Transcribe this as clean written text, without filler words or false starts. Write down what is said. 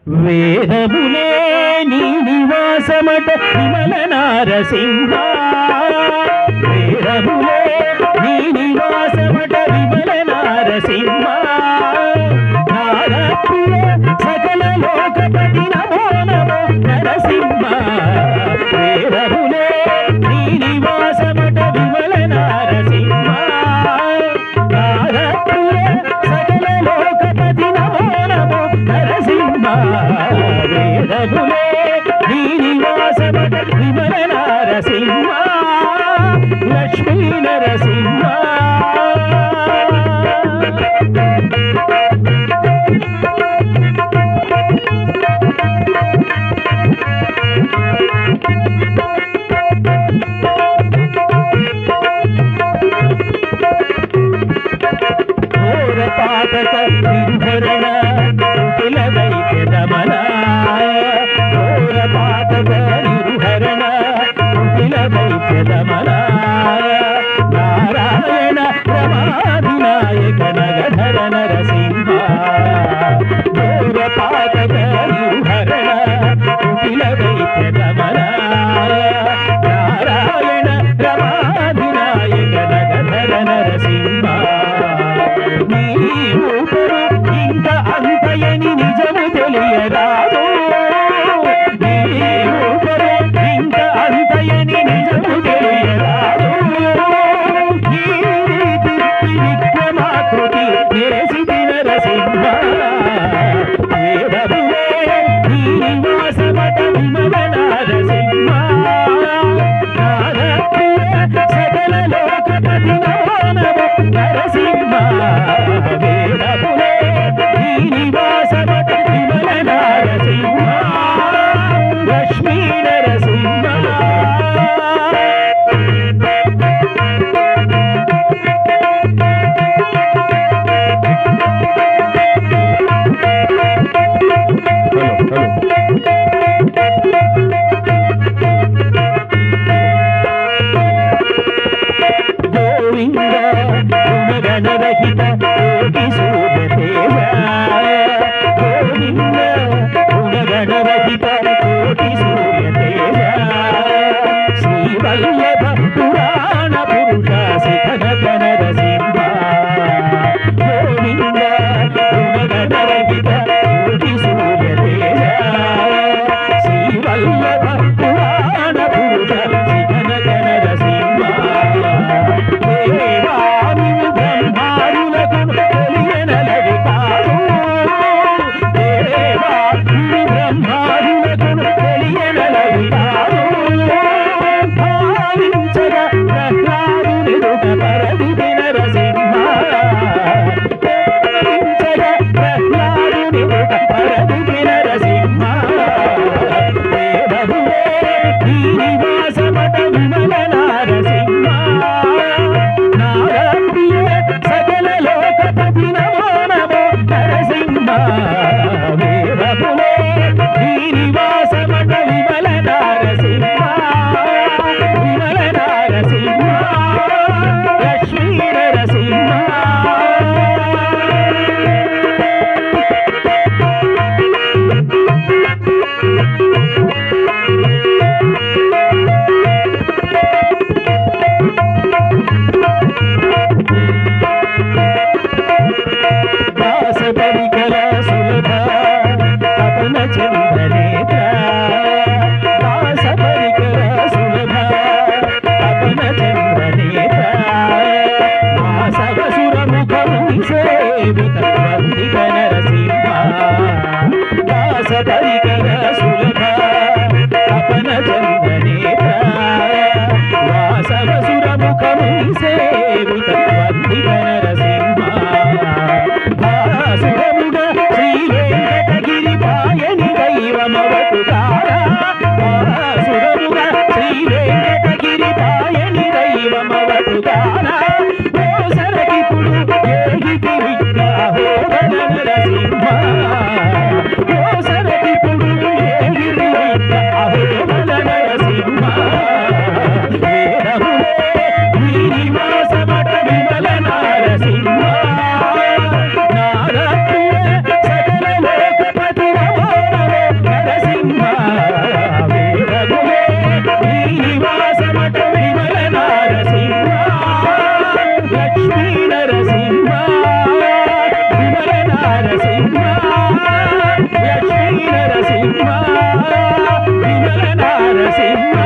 వేదములే నీ నివాసమట విమల నారసింహ వేదములే నీ నివాసమట విమల నారసింహ నారప్రియ సకల లోకపతి నమో నమో నరసింహ వేదములే నీ నివాసమట విమల నారసింహ నారప్రియ సకల లోకపతి నమో నమో నరసింహ వేదములే నీ నివాసమట విమల నారసింహ లక్ష్మీ నరసింహ ఘోర పాతక నిర్భరణ కుటిల దైత్య దమన ఘోర పాతక నిర్హరణ కుటిల దైత్య దమన నారాయణ రమాధినాయక నగధర నరసింహ ఘోర పాతక నిర్హరణ కుటిల దైత్య దమన నారాయణ రమాధినాయక నగధర నరసింహ ఇంక అంతయని నిజము తెలియరాదు ఇంక అంతయని నిజము తెలియరాదు ఈ రీతి విక్రమాకృతి నేసిది నరసింహ వేదములే నీ నివాసమట విమల నారసింహ నారప్రియ సకల లోకపతి నమో నమో నరసింహ వేదములే నీ నివాసమట విమల నారసింహ లక్ష్మీ నరసింహ గోవింద గుణగణరహిత కోటి సూర్యదేవ గోవింద గుణగణరహిత కోటి సూర్యదేవ శ్రీవల్లభ పురాణ పురుష శిఖనక నరసింహ గోవింద గుణగణరహిత కోటి సూర్యదేవ శ్రీవల్లభ పురాణ పురుష శిఖనక నరసింహ దేవాని బ్రహ్మారులకు తెలియనలవి కాదు దేవాని బ్రహ్మారులకు తెలియనలవి కాదు భావించగా ప్రహ్లాదునిరుట పరదితి నరసింహ భావించగా ప్రహ్లాదునిరుట పరదితి నరసింహ వేదములే నీ నివాసమట విమల నారసింహ నారప్రియ సకల లోకపతి నమో నమో నరసింహ వేదములే నీ నివాసమట విమల నారసింహ విమల నారసింహ లక్ష్మీ నరసింహ దాస పరికర సులభ తపన చంద్రనేత్ర దాస పరికర సులభ తపన చంద్రనేత్ర వాసవసుర ముఖముని సేవిత వందిత నరసింహ దాస పరికర సులభ తపన చంద్రనేత్ర వాసవసుర ముఖముని సేవిత వందిత నరసింహ భాసురముగ శ్రీ వెంకటగిరి పాయని దైవమవతుకారా భాసురముగ శ్రీ వెంకటగిరి పాయని దైవమవతుకారా నారసింహ విమల నారసింహ